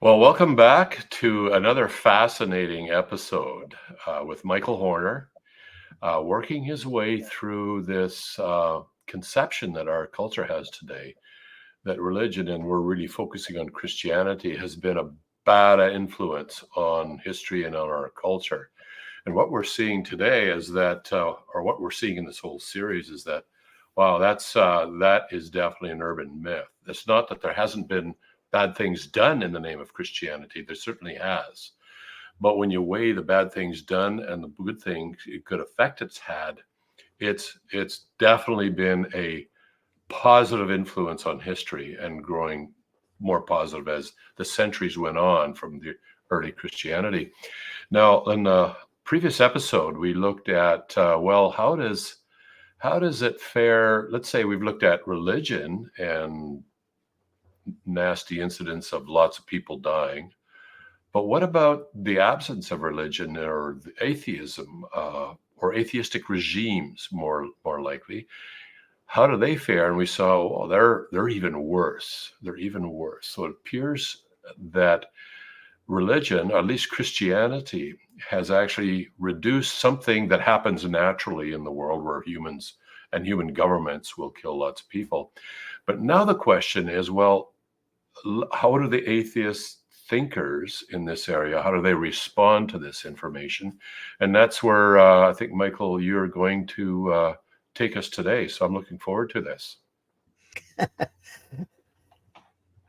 Well, welcome back to another fascinating episode with Michael Horner, working his way through this conception that our culture has today that religion, and we're really focusing on Christianity, has been a bad influence on history and on our culture. And what we're seeing today is that, or what we're seeing in this whole series is that, wow, that is definitely an urban myth. It's not that there hasn't been bad things done in the name of Christianity. There certainly has. But when you weigh the bad things done and the good things, good effect it's had, it's definitely been a positive influence on history and growing more positive as the centuries went on from the early Christianity. Now, in the previous episode, we looked at well, how does it fare? Let's say we've looked at religion and nasty incidents of lots of people dying. But what about the absence of religion or atheism or atheistic regimes, more likely? How do they fare? And we saw, well, they're even worse. They're even worse. So it appears that religion, or at least Christianity, has actually reduced something that happens naturally in the world where humans and human governments will kill lots of people. But now the question is, well, how do the atheist thinkers in this area, how do they respond to this information? And that's where I think, Michael, you're going to take us today. So I'm looking forward to this.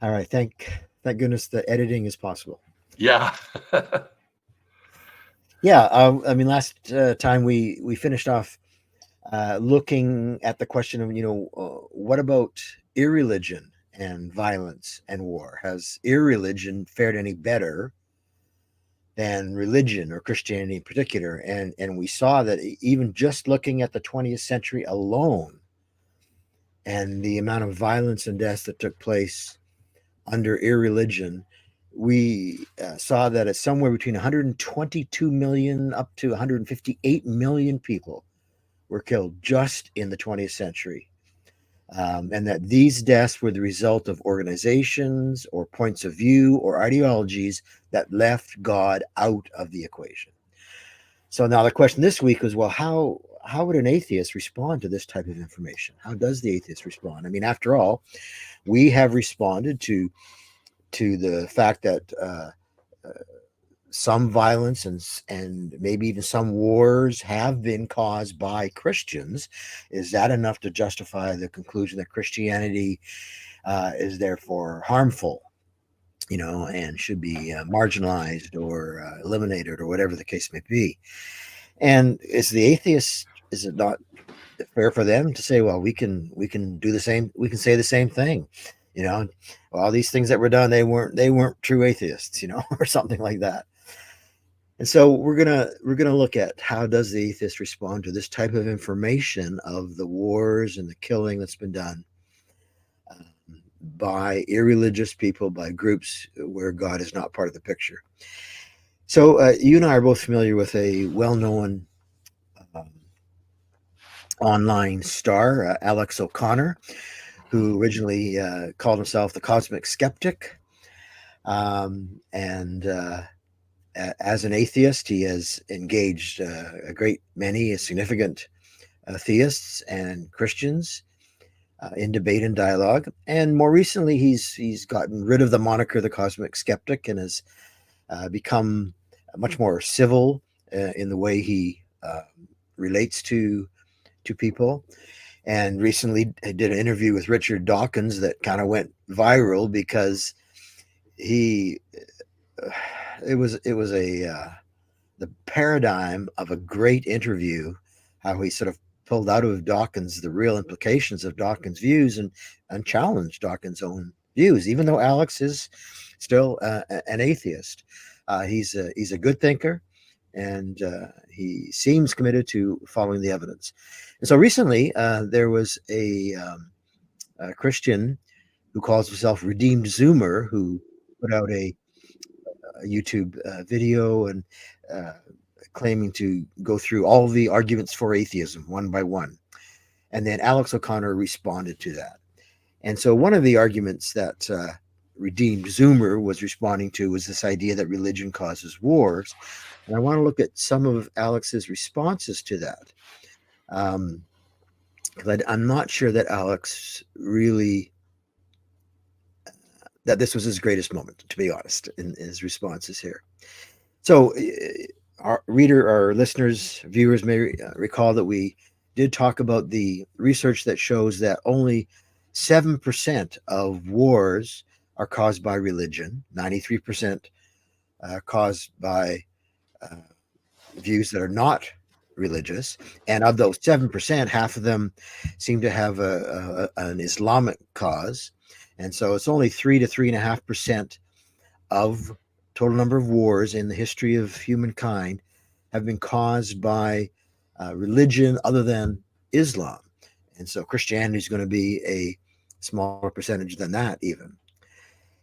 All right, thank goodness the editing is possible. Yeah. Yeah, I mean, last time we finished off looking at the question of what about irreligion and violence and war? Has irreligion fared any better than religion or Christianity in particular? And we saw that even just looking at the 20th century alone and the amount of violence and death that took place under irreligion, we saw that it's somewhere between 122 million up to 158 million people were killed just in the 20th century. And that these deaths were the result of organizations or points of view or ideologies that left God out of the equation. So now the question this week was, well, how would an atheist respond to this type of information? How does the atheist respond? I mean, after all, we have responded to the fact that some violence and maybe even some wars have been caused by Christians. Is that enough to justify the conclusion that Christianity is therefore harmful, and should be marginalized or eliminated or whatever the case may be? And is it not fair for them to say, well, we can do the same, we can say the same thing, all these things that were done, they weren't true atheists, or something like that. And so we're gonna look at how does the atheist respond to this type of information of the wars and the killing that's been done by irreligious people, by groups where God is not part of the picture. So you and I are both familiar with a well-known um, online star, Alex O'Connor, who originally called himself the Cosmic Skeptic, and as an atheist, he has engaged a great many significant theists and Christians in debate and dialogue. And more recently, he's gotten rid of the moniker the Cosmic Skeptic and has become much more civil in the way he relates to people. And recently, I did an interview with Richard Dawkins that kind of went viral because he it was a the paradigm of a great interview, how he sort of pulled out of Dawkins the real implications of Dawkins' views and challenged Dawkins' own views, even though Alex is still an atheist. He's a good thinker, and he seems committed to following the evidence. And so recently, there was a Christian who calls himself Redeemed Zoomer who put out a YouTube video and uh, claiming to go through all the arguments for atheism one by one. And then Alex O'Connor responded to that. And so one of the arguments that redeemed Zoomer was responding to was this idea that religion causes wars. And I want to look at some of Alex's responses to that. Um, I'm not sure that Alex really, that this was his greatest moment, to be honest, in his responses here. So, our reader, our listeners, viewers may recall that we did talk about the research that shows that only 7% of wars are caused by religion, 93% caused by uh, views that are not religious. And of those 7%, half of them seem to have an Islamic cause. And so it's only 3 to 3.5% of total number of wars in the history of humankind have been caused by religion other than Islam. And so Christianity is going to be a smaller percentage than that, even.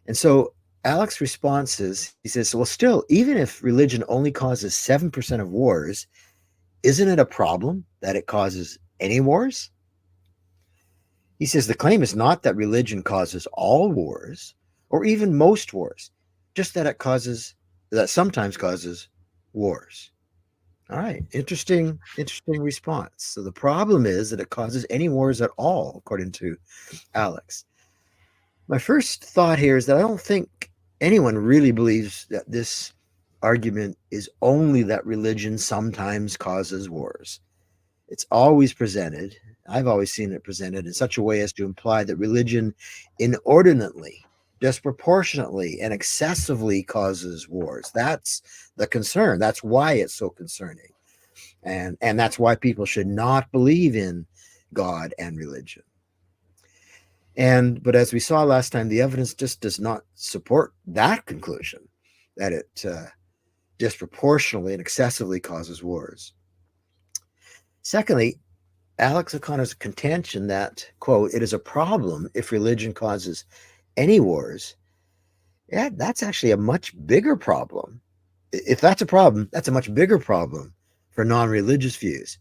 And so Alex's response is he says, well, still, even if religion only causes 7% of wars, isn't it a problem that it causes any wars? He says the claim is not that religion causes all wars or even most wars, just that that sometimes causes wars. All right, interesting response. So the problem is that it causes any wars at all, according to Alex. My first thought here is that I don't think anyone really believes that this argument is only that religion sometimes causes wars. It's always presented, I've always seen it presented in such a way as to imply that religion inordinately, disproportionately, and excessively causes wars. That's the concern. That's why it's so concerning. And that's why people should not believe in God and religion. But as we saw last time, the evidence just does not support that conclusion, that it disproportionately and excessively causes wars. Secondly, Alex O'Connor's contention that, quote, it is a problem if religion causes any wars, yeah, that's actually a much bigger problem. If that's a problem, that's a much bigger problem for non-religious views.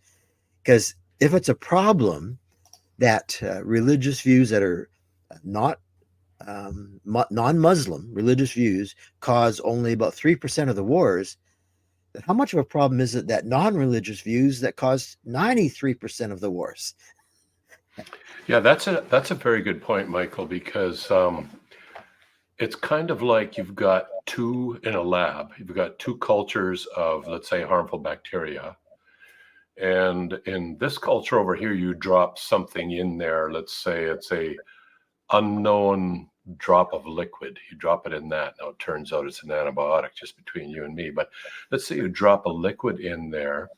Because if it's a problem that religious views that are not non-Muslim religious views cause only about 3% of the wars, then how much of a problem is it that non-religious views that cause 93% of the wars? Yeah, that's a very good point, Michael, because it's kind of like you've got two in a lab. You've got two cultures of, let's say, harmful bacteria. And in this culture over here, you drop something in there. Let's say it's a unknown drop of liquid. You drop it in that. Now it turns out it's an antibiotic, just between you and me. But let's say you drop a liquid in there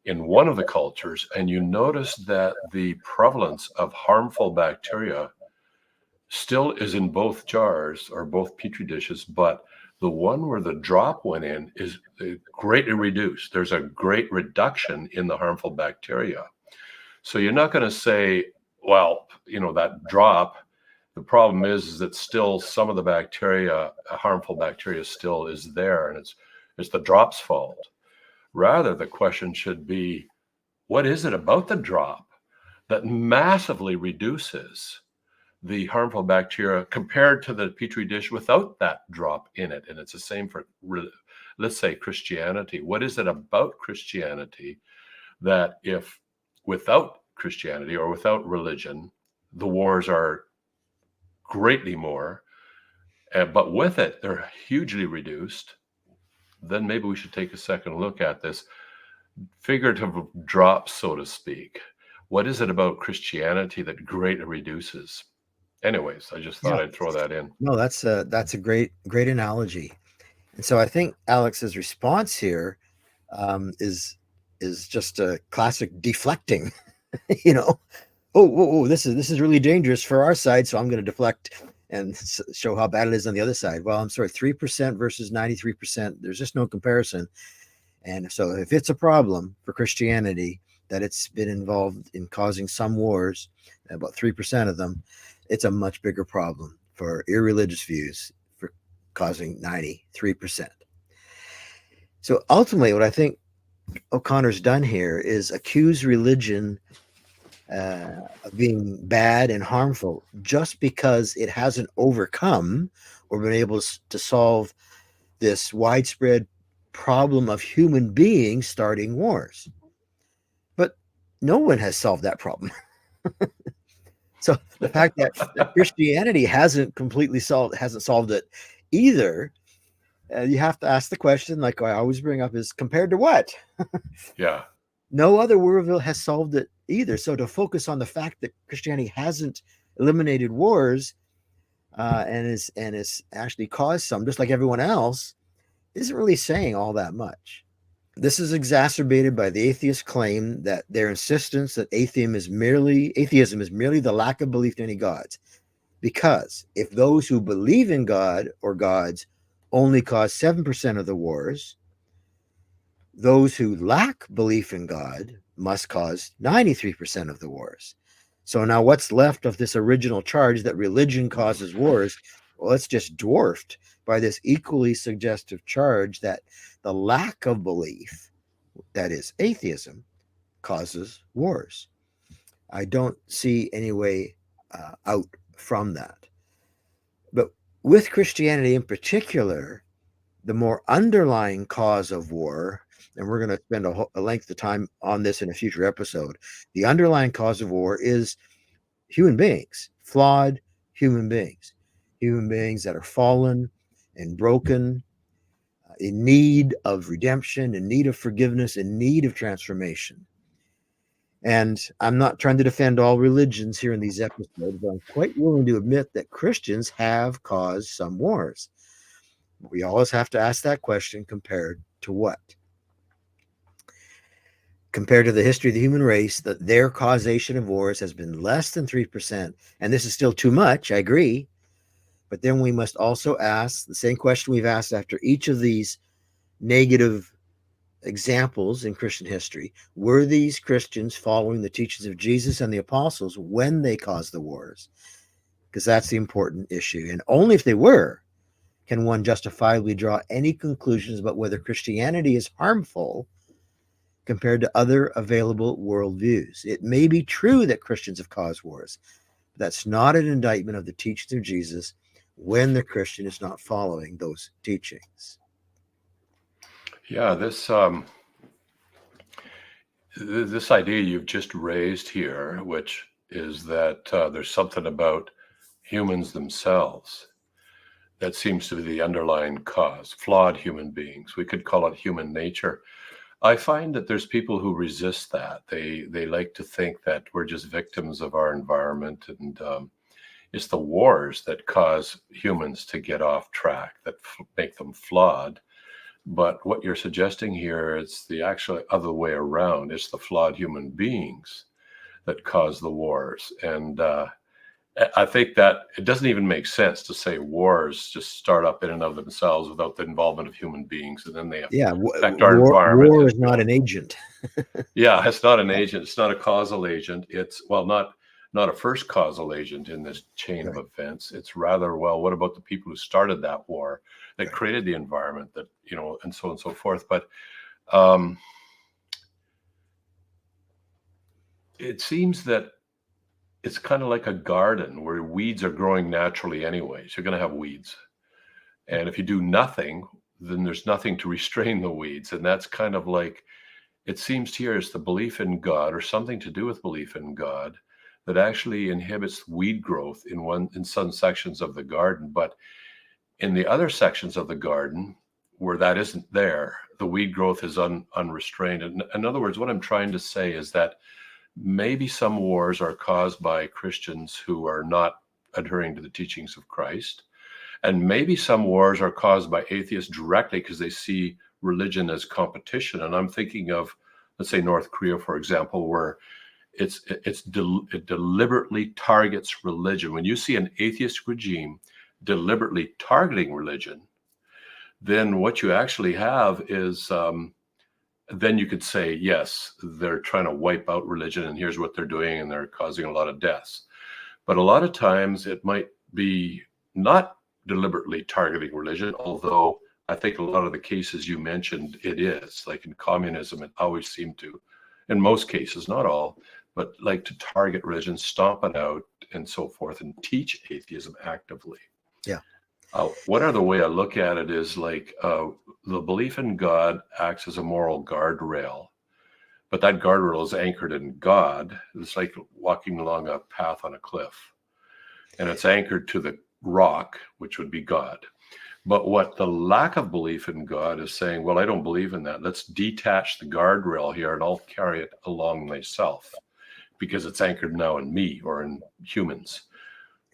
in one of the cultures, and you notice that the prevalence of harmful bacteria still is in both jars or both petri dishes, but the one where the drop went in is greatly reduced. There's a great reduction in the harmful bacteria. So you're not going to say, well, that drop, the problem is that still some of the bacteria, harmful bacteria, still is there, and it's the drop's fault. Rather, the question should be, what is it about the drop that massively reduces the harmful bacteria compared to the petri dish without that drop in it? And it's the same for, let's say, Christianity. What is it about Christianity that if without Christianity or without religion, the wars are greatly more, but with it, they're hugely reduced? Then maybe we should take a second look at this figurative drop, so to speak. What is it about Christianity that greatly reduces? Anyways, I just thought Yeah, I'd throw that in. no, that's a great analogy. And so I think Alex's response here is just a classic deflecting. you know, this is really dangerous for our side, so I'm going to deflect and show how bad it is on the other side. Well, I'm sorry, 3% versus 93%. There's just no comparison. And so if it's a problem for Christianity that it's been involved in causing some wars, about 3% of them, it's a much bigger problem for irreligious views for causing 93%. So ultimately, what I think O'Connor's done here is accuse religion of being bad and harmful just because it hasn't overcome or been able to solve this widespread problem of human beings starting wars. But no one has solved that problem. So the fact that Christianity hasn't solved it either, you have to ask the question, like I always bring up, is compared to what? Yeah. No other worldview has solved it either. So to focus on the fact that Christianity hasn't eliminated wars and is actually caused some, just like everyone else, isn't really saying all that much. This is exacerbated by the atheist claim that their insistence that atheism is merely the lack of belief in any gods. Because if those who believe in God or gods only cause 7% of the wars, those who lack belief in God must cause 93% of the wars. So now what's left of this original charge that religion causes wars? Well, it's just dwarfed by this equally suggestive charge that the lack of belief, that is atheism, causes wars. I don't see any way out from that. But with Christianity in particular, the more underlying cause of war, and we're going to spend a length of time on this in a future episode, the underlying cause of war is human beings, flawed human beings that are fallen and broken, in need of redemption, in need of forgiveness, in need of transformation. And I'm not trying to defend all religions here in these episodes, but I'm quite willing to admit that Christians have caused some wars. We always have to ask that question, compared to what? Compared to the history of the human race, that their causation of wars has been less than 3%. And this is still too much, I agree. But then we must also ask the same question we've asked after each of these negative examples in Christian history. Were these Christians following the teachings of Jesus and the apostles when they caused the wars? Because that's the important issue. And only if they were can one justifiably draw any conclusions about whether Christianity is harmful compared to other available worldviews. It may be true that Christians have caused wars, but that's not an indictment of the teachings of Jesus when the Christian is not following those teachings. Yeah, this idea you've just raised here, which is that there's something about humans themselves that seems to be the underlying cause, flawed human beings. We could call it human nature. I find that there's people who resist that. They like to think that we're just victims of our environment, and it's the wars that cause humans to get off track, that make them flawed. But what you're suggesting here is the actual other way around. It's the flawed human beings that cause the wars. And I think that it doesn't even make sense to say wars just start up in and of themselves without the involvement of human beings, and then they affect our environment. War is not an agent. Yeah, it's not an agent. It's not a causal agent. It's, well, not a first causal agent in this chain of events. It's rather, well, what about the people who started that war, that created the environment, that, and so on and so forth. But it seems that it's kind of like a garden where weeds are growing naturally anyways. You're going to have weeds. And if you do nothing, then there's nothing to restrain the weeds. And that's kind of like, it seems here is the belief in God, or something to do with belief in God, that actually inhibits weed growth in some sections of the garden. But in the other sections of the garden where that isn't there, the weed growth is unrestrained. And in other words, what I'm trying to say is that maybe some wars are caused by Christians who are not adhering to the teachings of Christ. And maybe some wars are caused by atheists directly because they see religion as competition. And I'm thinking of, let's say, North Korea, for example, where it deliberately targets religion. When you see an atheist regime deliberately targeting religion, then what you actually have is, then you could say, yes, they're trying to wipe out religion, and here's what they're doing, and they're causing a lot of deaths. But a lot of times it might be not deliberately targeting religion, although I think a lot of the cases you mentioned, it is. Like in communism, it always seemed to, in most cases, not all, but like to target religion, stomp it out, and so forth, and teach atheism actively. Yeah. One other way I look at it is like the belief in God acts as a moral guardrail, but that guardrail is anchored in God. It's like walking along a path on a cliff, and it's anchored to the rock, which would be God. But what the lack of belief in God is saying, well, I don't believe in that. Let's detach the guardrail here and I'll carry it along myself because it's anchored now in me or in humans.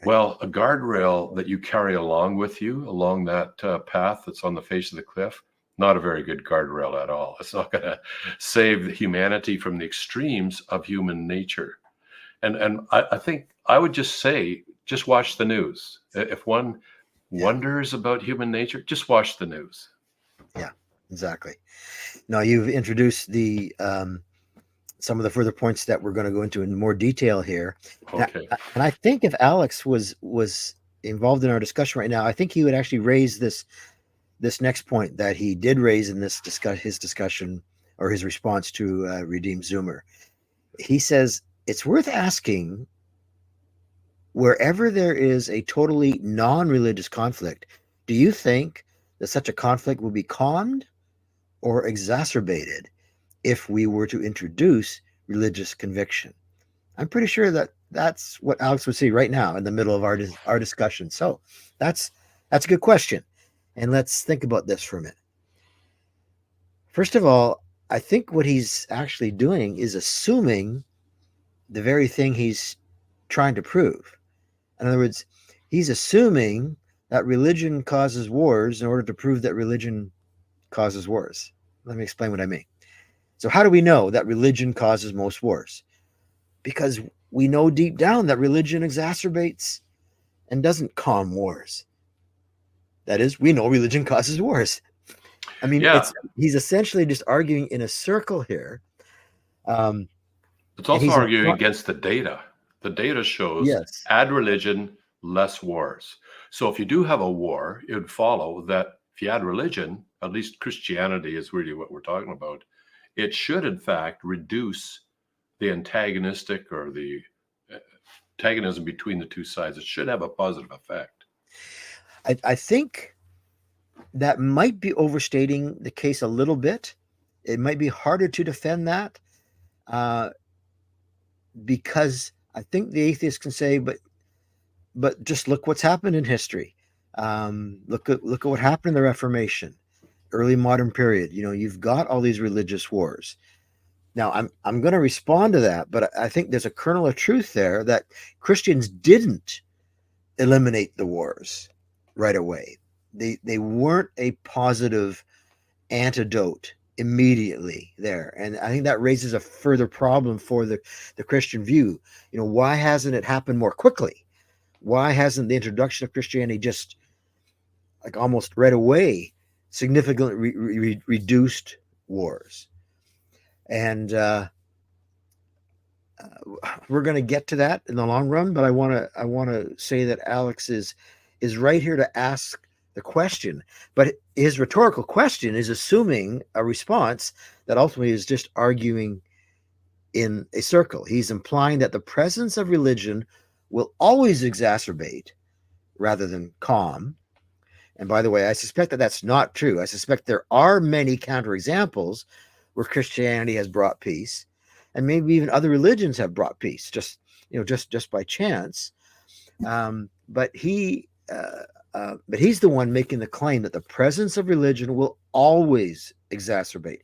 Well, a guardrail that you carry along with you along that path that's on the face of the cliff, not a very good guardrail at all. It's not going to save humanity from the extremes of human nature. And I think I would just say, just watch the news. If one wonders about human nature, just watch the news. Yeah, exactly. Now you've introduced the some of the further points that we're going to go into in more detail here. Okay. And I think if Alex was involved in our discussion right now, I think he would actually raise this next point that he did raise in this his discussion or his response to Redeemed Zoomer. He says it's worth asking, wherever there is a totally non-religious conflict, do you think that such a conflict will be calmed or exacerbated if we were to introduce religious conviction? I'm pretty sure that that's what Alex would say right now in the middle of our discussion. So that's a good question. And let's think about this for a minute. First of all, I think what he's actually doing is assuming the very thing he's trying to prove. In other words, he's assuming that religion causes wars in order to prove that religion causes wars. Let me explain what I mean. So how do we know that religion causes most wars? Because we know deep down that religion exacerbates and doesn't calm wars. That is, we know religion causes wars. I mean, he's essentially just arguing in a circle here. It's also arguing against the data. The data shows add religion, less wars. So if you do have a war, it would follow that if you add religion, at least Christianity is really what we're talking about, it should in fact reduce the antagonistic or the antagonism between the two sides. It should have a positive effect. I think that might be overstating the case a little bit. It might be harder to defend that because I think the atheist can say, but just look what's happened in history. Look at what happened in the Reformation, early modern period. You know, you've got all these religious wars. Now, I'm going to respond to that, but I think there's a kernel of truth there that Christians didn't eliminate the wars right away. They weren't a positive antidote immediately there, and I think that raises a further problem for the Christian view. You know, why hasn't it happened more quickly? Why hasn't the introduction of Christianity just like almost right away significantly reduced wars? And we're going to get to that in the long run, but I want to say that Alex is right here to ask the question, but his rhetorical question is assuming a response that ultimately is just arguing in a circle. He's implying that the presence of religion will always exacerbate rather than calm. And by the way, I suspect that that's not true. I suspect there are many counterexamples where Christianity has brought peace, and maybe even other religions have brought peace, just by chance. But he's the one making the claim that the presence of religion will always exacerbate.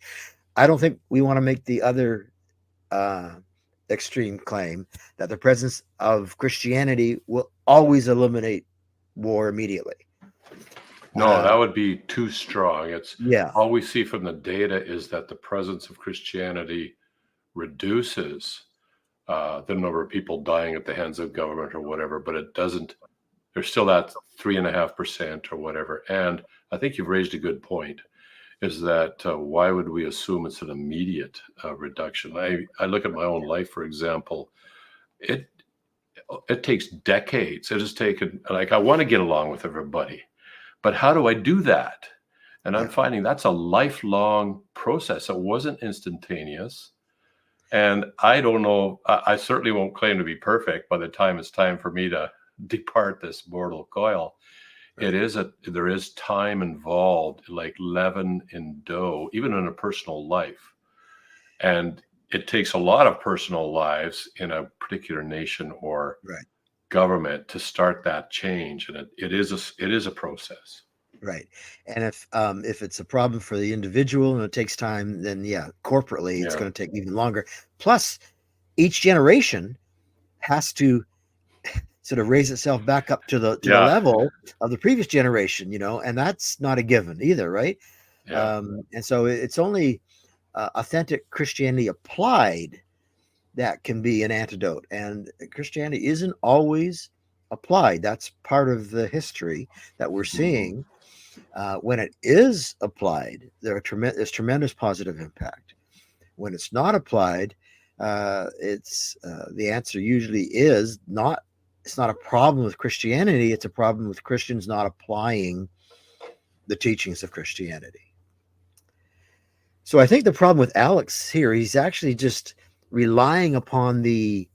I don't think we want to make the other extreme claim that the presence of Christianity will always eliminate war immediately. No, that would be too strong. All we see from the data is that the presence of Christianity reduces the number of people dying at the hands of government or whatever, but it doesn't. There's still that 3.5% or whatever. And I think you've raised a good point, is that why would we assume it's an immediate reduction? I look at my own life, for example. It takes decades. It has taken, like, I want to get along with everybody, but how do I do that? And I'm finding that's a lifelong process. It wasn't instantaneous. And I don't know, I certainly won't claim to be perfect by the time it's time for me to depart this mortal coil. Right. There is time involved, like leaven in dough, even in a personal life. And it takes a lot of personal lives in a particular nation or Right. government to start that change. And it is a process. Right. And if it's a problem for the individual and it takes time, then yeah, corporately it's Yeah. going to take even longer. Plus, each generation has to sort of raise itself back up to the Yeah. level of the previous generation, and that's not a given either, right? Yeah. And so it's only authentic Christianity applied that can be an antidote. And Christianity isn't always applied. That's part of the history that we're Mhm. seeing. When it is applied, there's tremendous positive impact. When it's not applied, it's the answer usually is not. It's not a problem with Christianity. It's a problem with Christians not applying the teachings of Christianity. So I think the problem with Alex here, he's actually just relying upon the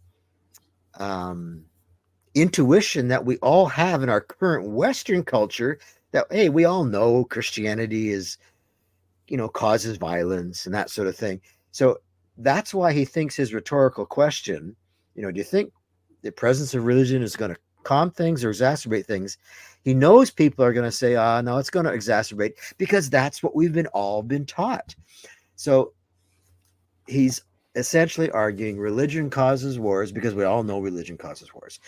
um, intuition that we all have in our current Western culture that, hey, we all know Christianity is, causes violence and that sort of thing. So that's why he thinks his rhetorical question, do you think the presence of religion is going to calm things or exacerbate things? He knows people are going to say, no, it's going to exacerbate because that's what we've all been taught. So he's essentially arguing religion causes wars because we all know religion causes wars,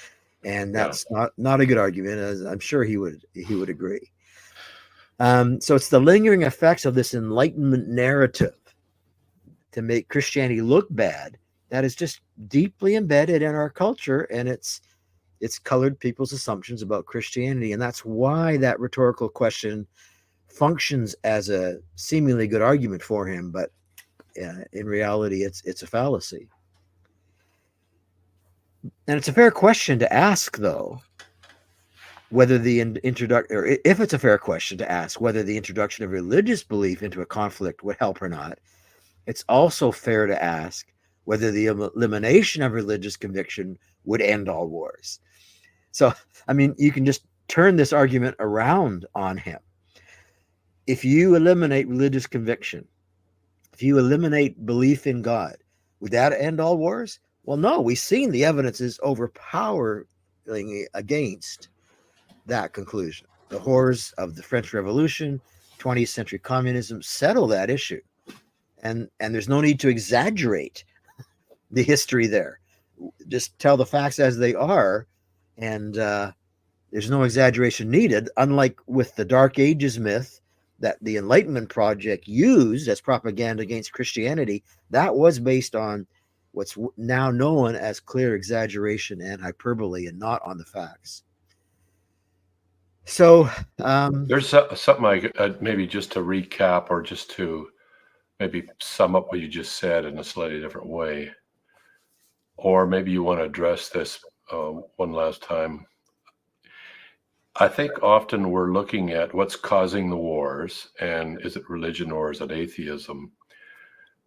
and Yeah. that's not a good argument, as I'm sure he would agree. So it's the lingering effects of this Enlightenment narrative to make Christianity look bad that is just deeply embedded in our culture, and it's colored people's assumptions about Christianity, and that's why that rhetorical question functions as a seemingly good argument for him, but in reality, it's a fallacy. And it's a fair question to ask, though, whether the introduction, or if it's a fair question to ask whether the introduction of religious belief into a conflict would help or not. It's also fair to ask whether the elimination of religious conviction would end all wars. So, I mean, you can just turn this argument around on him. If you eliminate religious conviction, if you eliminate belief in God, would that end all wars? Well, no, we've seen the evidence is overpowering against that conclusion. The horrors of the French Revolution, 20th century communism settle that issue. And there's no need to exaggerate the history there. Just tell the facts as they are, and there's no exaggeration needed, unlike with the Dark Ages myth that the Enlightenment Project used as propaganda against Christianity. That was based on what's now known as clear exaggeration and hyperbole and not on the facts. So, There's something maybe just to recap or just to maybe sum up what you just said in a slightly different way. Or maybe you want to address this one last time. I think often we're looking at what's causing the wars, and is it religion or is it atheism?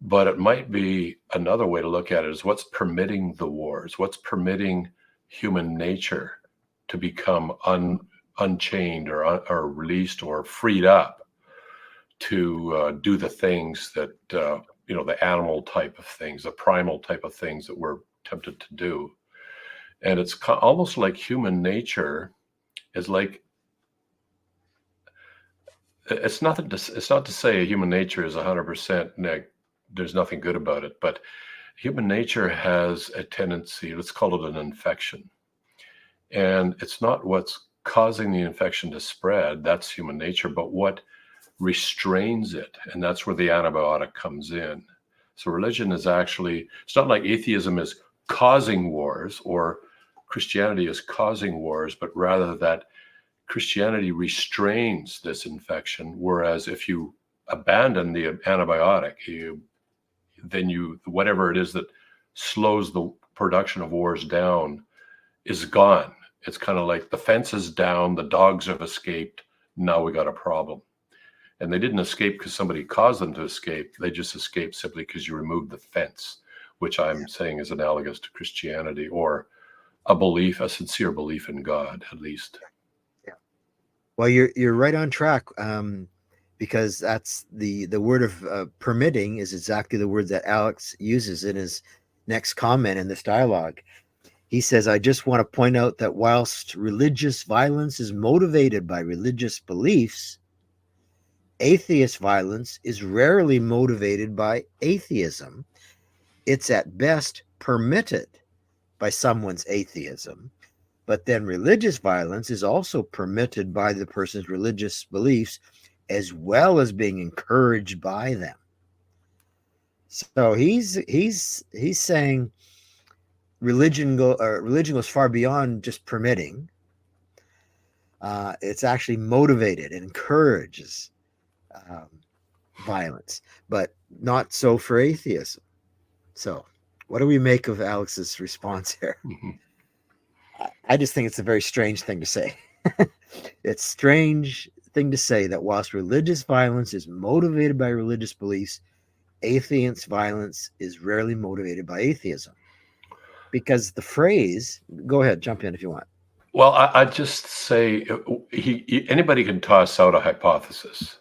But it might be another way to look at it is what's permitting the wars, what's permitting human nature to become unchained or released or freed up to do the things that, the animal type of things, the primal type of things that we're tempted to do. And it's almost like human nature is like, it's not to say human nature is 100% there's nothing good about it, but human nature has a tendency, let's call it an infection. And it's not what's causing the infection to spread, that's human nature, but what restrains it. And that's where the antibiotic comes in. So religion is actually, it's not like atheism is causing wars or Christianity is causing wars, but rather that Christianity restrains this infection. Whereas if you abandon the antibiotic, whatever it is that slows the production of wars down is gone. It's kind of like the fence is down, the dogs have escaped, now we got a problem. And they didn't escape because somebody caused them to escape. They just escaped simply because you removed the fence. which I'm saying is analogous to Christianity, or a belief, a sincere belief in God, at least. Yeah. Well, you're right on track, because that's the word of permitting is exactly the word that Alex uses in his next comment in this dialogue. He says, "I just want to point out that whilst religious violence is motivated by religious beliefs, atheist violence is rarely motivated by atheism. It's at best permitted by someone's atheism, but then religious violence is also permitted by the person's religious beliefs as well as being encouraged by them." So he's saying religion goes far beyond just permitting. It's actually motivated and encourages um, violence, but not so for atheism. So, what do we make of Alex's response here? Mm-hmm. I just think it's a very strange thing to say. It's strange thing to say that whilst religious violence is motivated by religious beliefs, atheist violence is rarely motivated by atheism. Because the phrase, go ahead, jump in if you want. Well, I'd just say anybody can toss out a hypothesis,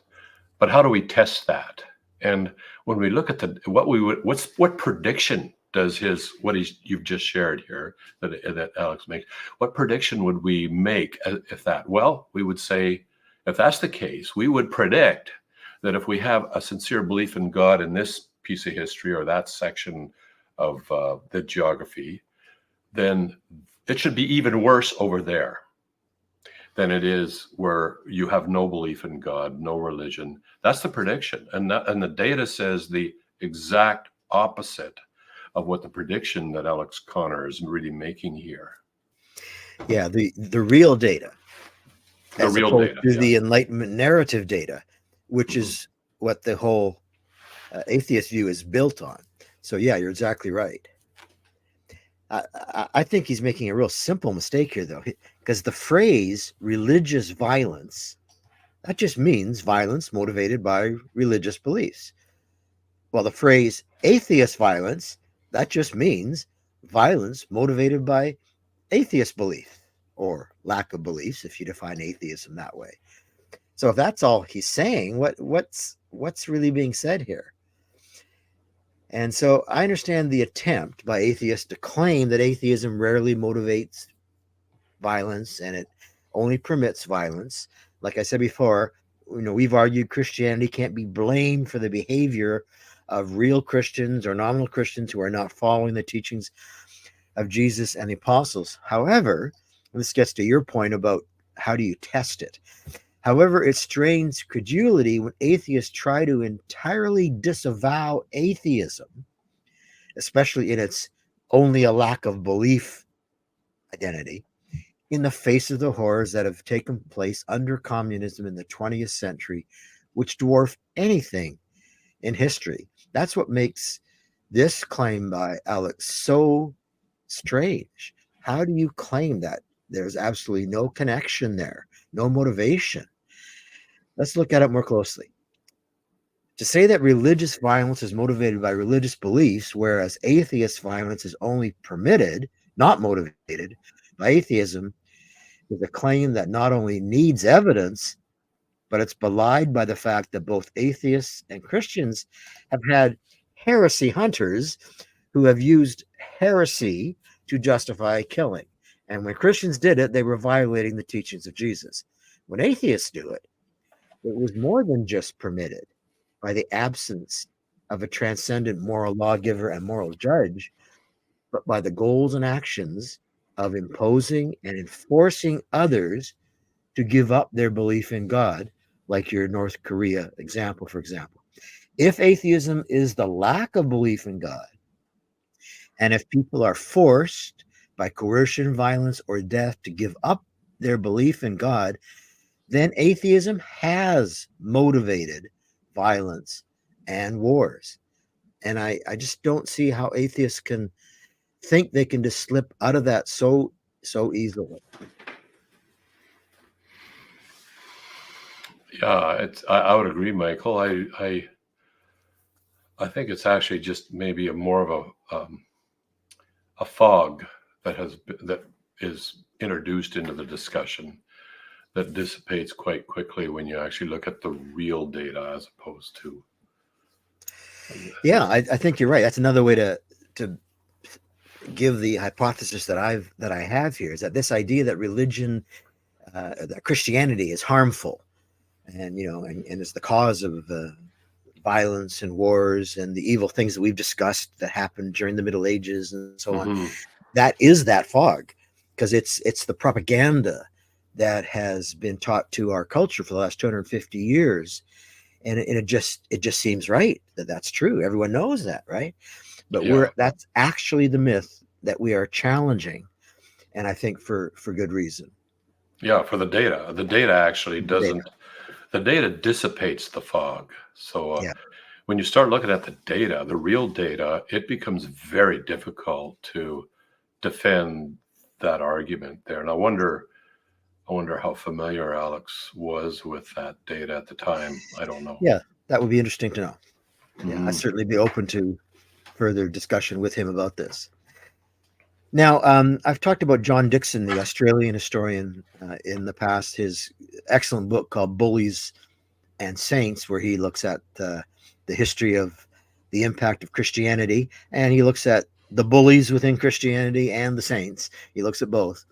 but how do we test that? And when we look at what prediction does you've just shared here that Alex makes? What prediction would we make if that? Well, we would say, if that's the case, we would predict that if we have a sincere belief in God in this piece of history or that section of the geography, then it should be even worse over there than it is where you have no belief in God, no religion. That's the prediction. And the data says the exact opposite of what the prediction that Alex Connor is really making here. Yeah, the real data, The as real opposed data, to yeah. the Enlightenment narrative data, which is what the whole atheist view is built on. So yeah, you're exactly right. I think he's making a real simple mistake here, though, because the phrase religious violence, that just means violence motivated by religious beliefs. Well, the phrase atheist violence, that just means violence motivated by atheist belief or lack of beliefs, if you define atheism that way. So if that's all he's saying, what's really being said here? And so I understand the attempt by atheists to claim that atheism rarely motivates violence and it only permits violence. Like I said before, we've argued Christianity can't be blamed for the behavior of real Christians or nominal Christians who are not following the teachings of Jesus and the apostles. However, and this gets to your point about how do you test it. However, it strains credulity when atheists try to entirely disavow atheism, especially in its only a lack of belief identity, in the face of the horrors that have taken place under communism in the 20th century, which dwarf anything in history. That's what makes this claim by Alex so strange. How do you claim that there's absolutely no connection there, no motivation? Let's look at it more closely. To say that religious violence is motivated by religious beliefs, whereas atheist violence is only permitted, not motivated by atheism, is a claim that not only needs evidence, but it's belied by the fact that both atheists and Christians have had heresy hunters who have used heresy to justify killing. And when Christians did it, they were violating the teachings of Jesus. When atheists do it, it was more than just permitted by the absence of a transcendent moral lawgiver and moral judge, but by the goals and actions of imposing and enforcing others to give up their belief in God, like your North Korea example, for example. If atheism is the lack of belief in God, and if people are forced by coercion, violence, or death to give up their belief in God, then atheism has motivated violence and wars. And I just don't see how atheists can think they can just slip out of that so easily. Yeah, I would agree, Michael. I think it's actually just maybe a more of a fog that is introduced into the discussion that dissipates quite quickly when you actually look at the real data as opposed to Yeah, this. I think you're right. That's another way to give the hypothesis that I have here, is that this idea that religion, that Christianity is harmful, and and is the cause of violence and wars and the evil things that we've discussed that happened during the Middle Ages and so on. Hmm. That is that fog, because it's the propaganda that has been taught to our culture for the last 250 years, and it just seems right that that's true. Everyone knows that, right? But Yeah, that's actually the myth that we are challenging, and I think for good reason. yeah. For the data actually The data. doesn't. The data dissipates the fog. So Yeah. when you start looking at the data, the real data, it becomes very difficult to defend that argument there. And I wonder how familiar Alex was with that data at the time. I don't know. Yeah, that would be interesting to know. Yeah, I'd Hmm. certainly be open to further discussion with him about this. Now, I've talked about John Dixon, the Australian historian, in the past. His excellent book called Bullies and Saints, where he looks at the history of the impact of Christianity, and he looks at the bullies within Christianity and the saints. He looks at both.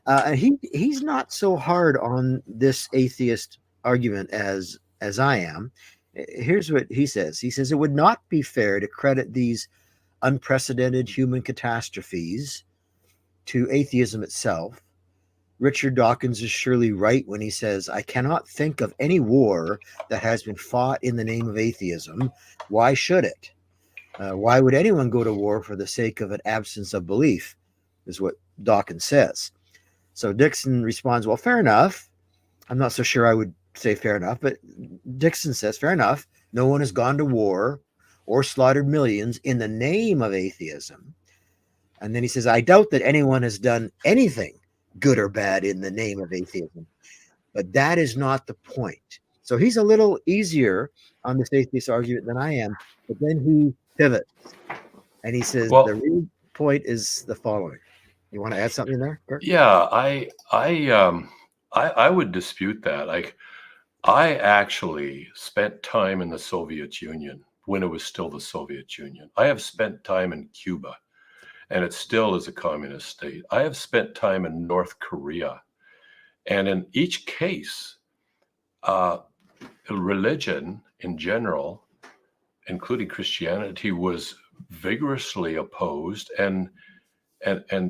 And he's not so hard on this atheist argument as I am. Here's what he says. He says it would not be fair to credit these unprecedented human catastrophes to atheism itself. Richard Dawkins is surely right when he says, I cannot think of any war that has been fought in the name of atheism. Why should it? Why would anyone go to war for the sake of an absence of belief? Is what Dawkins says. So Dixon responds, well, fair enough. I'm not so sure I would say fair enough, but Dixon says, fair enough. No one has gone to war or slaughtered millions in the name of atheism. And then he says, I doubt that anyone has done anything good or bad in the name of atheism. But that is not the point. So he's a little easier on this atheist argument than I am. But then he pivots and he says, the Well, real point is the following. You want to add something there, Kurt? yeah, I would dispute that. Like, I actually spent time in the Soviet Union when it was still the Soviet Union. I have spent time in Cuba, and it still is a communist state. I have spent time in North Korea, and in each case, uh, religion in general, including Christianity, was vigorously opposed, and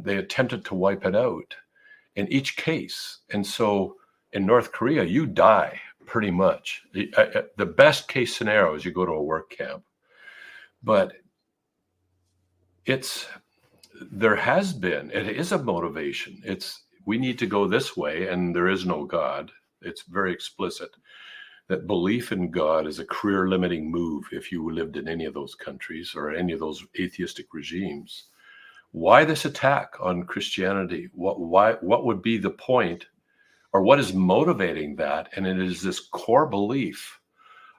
they attempted to wipe it out in each case. And so in North Korea, you die pretty much. The best case scenario is you go to a work camp, but it's it is a motivation. It's we need to go this way, and there is no God. It's very explicit that belief in God is a career limiting move if you lived in any of those countries or any of those atheistic regimes. Why this attack on Christianity? What would be the point, or what is motivating that? And it is this core belief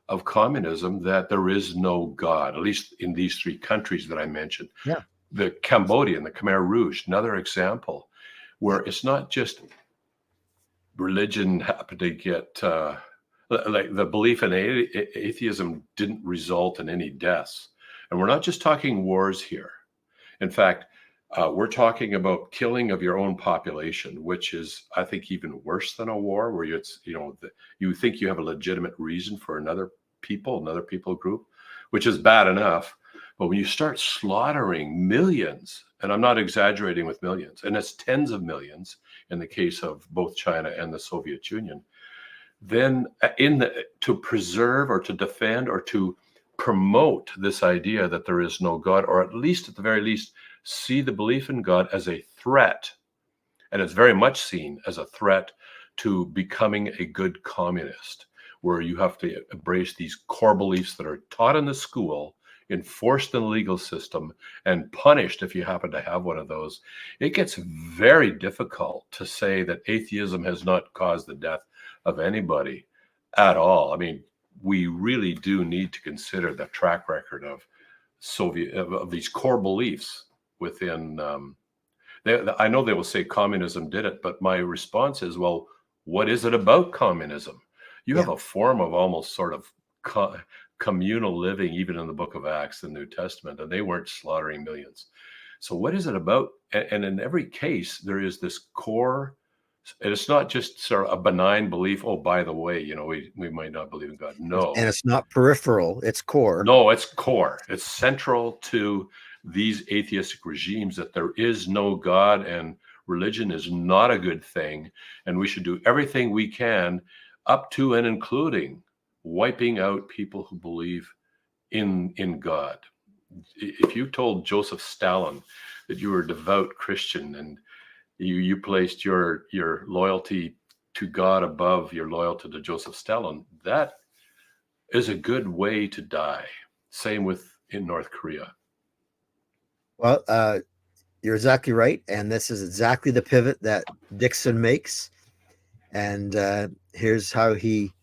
of communism that there is no God, at least in these three countries that I mentioned. Yeah. The Cambodian, the Khmer Rouge, another example, where Yeah. it's not just religion happened to get like the belief in atheism didn't result in any deaths. And we're not just talking wars here. In fact, we're talking about killing of your own population, which is, I think, even worse than a war, where you think you have a legitimate reason for another people group, which is bad enough. But when you start slaughtering millions, and I'm not exaggerating with millions, and it's tens of millions in the case of both China and the Soviet Union, then to preserve or to defend or to promote this idea that there is no God, or at least at the very least see the belief in God as a threat, and it's very much seen as a threat to becoming a good communist, where you have to embrace these core beliefs that are taught in the school, enforced in the legal system, and punished if you happen to have one of those. It gets very difficult to say that atheism has not caused the death of anybody at all. I mean, we really do need to consider the track record of these core beliefs within. I know they will say communism did it, but my response is, well, what is it about communism? You have Yeah. a form of almost sort of communal living, even in the Book of Acts, the New Testament, and they weren't slaughtering millions. So what is it about? And in every case, there is this core. And it's not just sort of a benign belief. Oh, by the way, we might not believe in God. And No, it's not peripheral, it's core. no, it's core. It's central to these atheistic regimes that there is no God and religion is not a good thing. And we should do everything we can, up to and including wiping out people who believe in God. If you told Joseph Stalin that you were a devout Christian and you placed your loyalty to God above your loyalty to Joseph Stalin, that is a good way to die. Same with in North Korea. Well, you're exactly right. And this is exactly the pivot that Dixon makes. And here's how he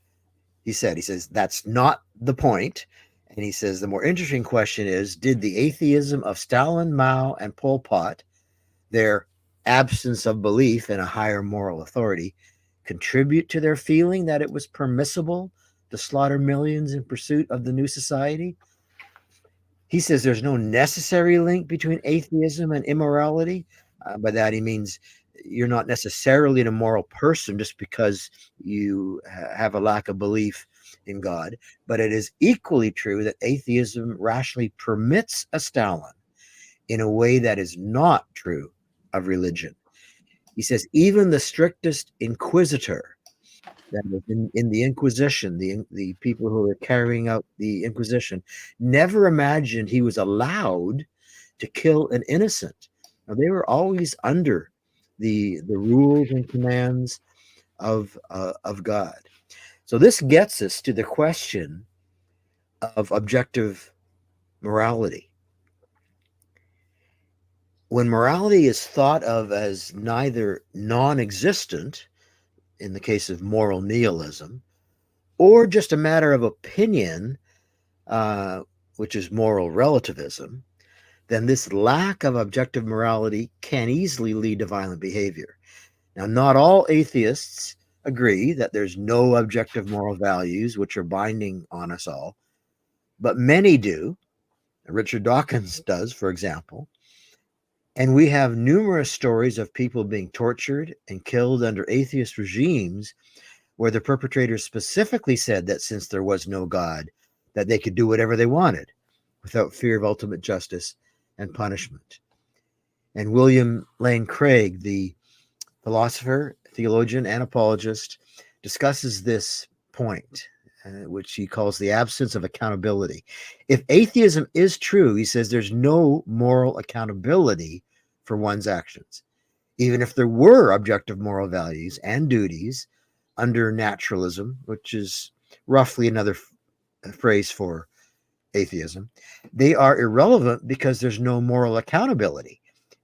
says, that's not the point. And he says, the more interesting question is, did the atheism of Stalin, Mao, and Pol Pot, their absence of belief in a higher moral authority, contribute to their feeling that it was permissible to slaughter millions in pursuit of the new society? He says there's no necessary link between atheism and immorality. By that, he means you're not necessarily an immoral person just because you have a lack of belief in God. But it is equally true that atheism rationally permits a Stalin in a way that is not true of religion. He says even the strictest inquisitor, that was in the Inquisition, the people who were carrying out the Inquisition, never imagined he was allowed to kill an innocent. Now, they were always under the rules and commands of God. So this gets us to the question of objective morality. When morality is thought of as neither non-existent, in the case of moral nihilism, or just a matter of opinion, uh, which is moral relativism, then this lack of objective morality can easily lead to violent behavior. Now, not all atheists agree that there's no objective moral values which are binding on us all, but many do. Richard Dawkins does, for example. And we have numerous stories of people being tortured and killed under atheist regimes where the perpetrators specifically said that since there was no God, that they could do whatever they wanted without fear of ultimate justice and punishment. And William Lane Craig, the philosopher, theologian, and apologist, discusses this point, which he calls the absence of accountability. If atheism is true, he says there's no moral accountability for one's actions. Even if there were objective moral values and duties under naturalism, which is roughly another phrase for atheism, they are irrelevant because there's no moral accountability.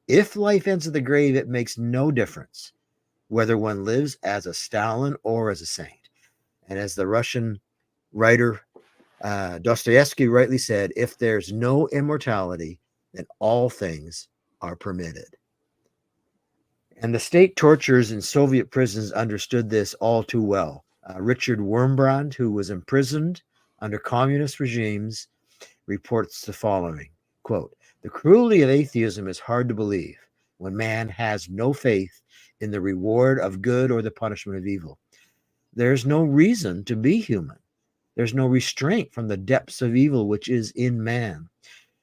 If life ends at the grave, it makes no difference whether one lives as a Stalin or as a saint. And as the Russian writer Dostoevsky rightly said, if there's no immortality, then all things are permitted. And the state torturers in Soviet prisons understood this all too well. Richard Wurmbrand, who was imprisoned under communist regimes, reports the following, quote, the cruelty of atheism is hard to believe when man has no faith in the reward of good or the punishment of evil. There's no reason to be human. There's no restraint from the depths of evil which is in man.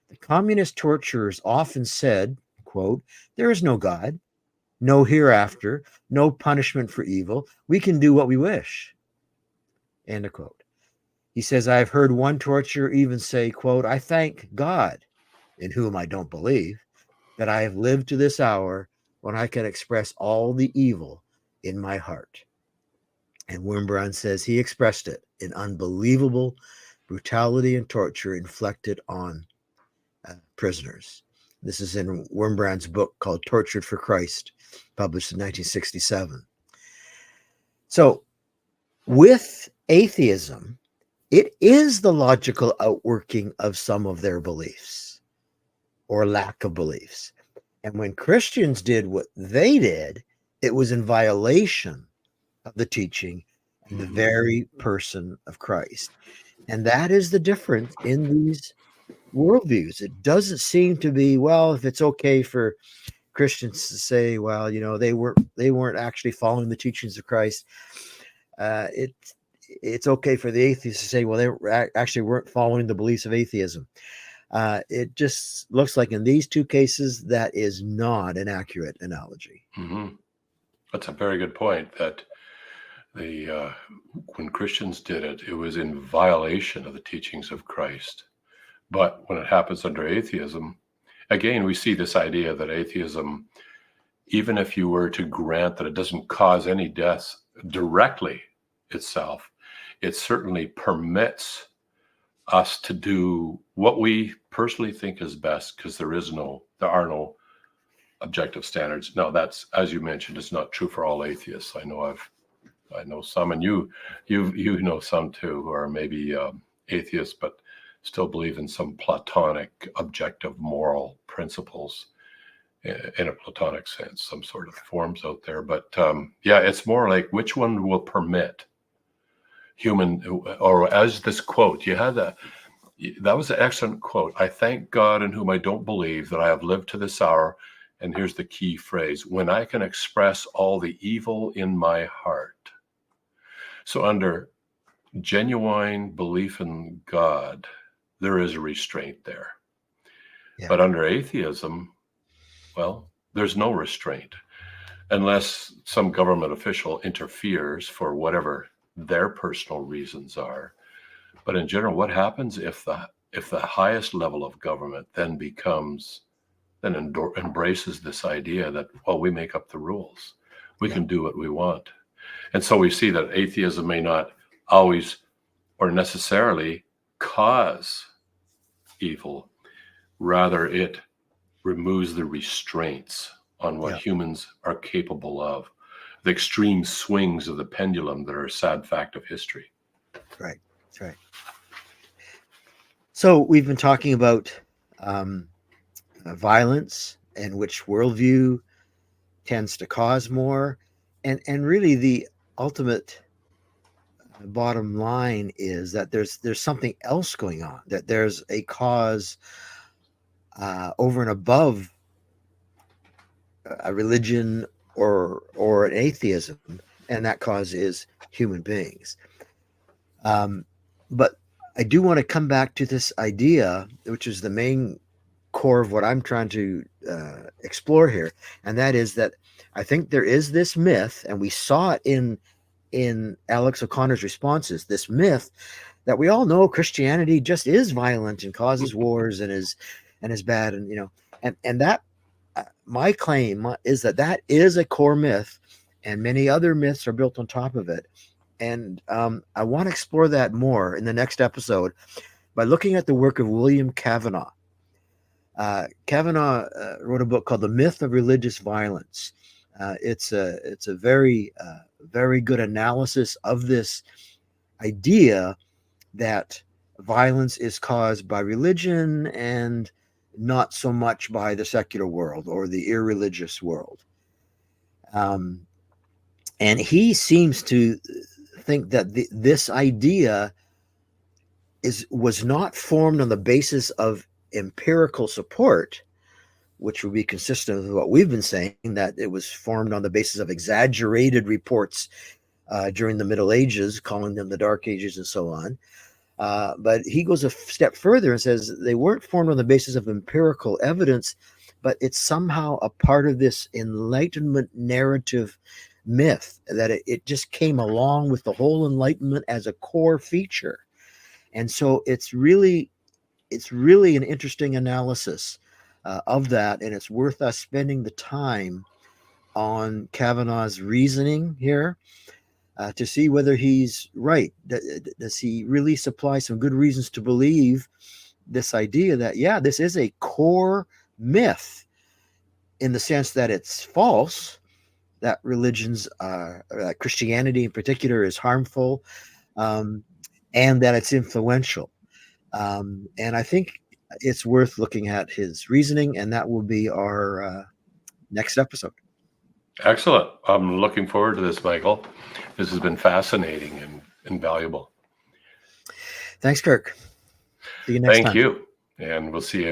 The communist torturers often said, quote, there is no God, no hereafter, no punishment for evil. We can do what we wish. End of quote. He says, I've heard one torturer even say, quote, I thank God, in whom I don't believe, that I have lived to this hour when I can express all the evil in my heart. And Wurmbrand says he expressed it in unbelievable brutality and torture inflicted on prisoners. This is in Wurmbrand's book called Tortured for Christ, published in 1967. So with atheism, it is the logical outworking of some of their beliefs or lack of beliefs. And when Christians did what they did, it was in violation of the teaching and the very person of Christ. And that is the difference in these worldviews. It doesn't seem to be, well, if it's okay for Christians to say, well, they weren't actually following the teachings of Christ. It it's okay for the atheists to say, well, they actually weren't following the beliefs of atheism. It just looks like in these two cases that is not an accurate analogy. Mm-hmm. That's a very good point. That the when Christians did it, it was in violation of the teachings of Christ. But when it happens under atheism, again, we see this idea that atheism, even if you were to grant that it doesn't cause any deaths directly itself, it certainly permits us to do what we personally think is best, because there are no objective standards. Now, that's, as you mentioned, it's not true for all atheists. I know some, and you know some too, who are maybe atheists, but still believe in some Platonic objective moral principles in a Platonic sense, some sort of forms out there. But yeah, it's more like which one will permit human, or as this quote, that was an excellent quote. I thank God in whom I don't believe that I have lived to this hour. And here's the key phrase: when I can express all the evil in my heart. So under genuine belief in God, there is a restraint there. Yeah. But under atheism, well, there's no restraint unless some government official interferes for whatever their personal reasons are. But in general, what happens if the highest level of government then embraces this idea that, well, we make up the rules, we can do what we want. And so we see that atheism may not always or necessarily cause evil. Rather, it removes the restraints on what humans are capable of, the extreme swings of the pendulum that are a sad fact of history. Right. That's right. So we've been talking about violence and which worldview tends to cause more, and really the ultimate bottom line is that there's something else going on, that there's a cause over and above a religion or an atheism, and that cause is human beings. But I do want to come back to this idea, which is the main core of what I'm trying to explore here, and that is that I think there is this myth, and we saw it in Alex O'Connor's responses, this myth that we all know Christianity just is violent and causes wars and is bad, and that my claim is that is a core myth, and many other myths are built on top of it. And I want to explore that more in the next episode by looking at the work of William Kavanaugh. Kavanaugh wrote a book called The Myth of Religious Violence. It's a very very good analysis of this idea that violence is caused by religion and not so much by the secular world or the irreligious world. And he seems to think that this idea was not formed on the basis of empirical support, which would be consistent with what we've been saying, that it was formed on the basis of exaggerated reports during the Middle Ages, calling them the Dark Ages and so on. But he goes a step further and says they weren't formed on the basis of empirical evidence, but it's somehow a part of this Enlightenment narrative myth, that it just came along with the whole Enlightenment as a core feature. And so it's really an interesting analysis of that, and it's worth us spending the time on Kavanaugh's reasoning here to see whether he's right. Does he really supply some good reasons to believe this idea that, yeah, this is a core myth in the sense that it's false, that Christianity in particular is harmful, and that it's influential. And I think it's worth looking at his reasoning, and that will be our next episode. Excellent. I'm looking forward to this, Michael. This has been fascinating and valuable. Thanks, Kirk. See you next Thank time. you. And we'll see you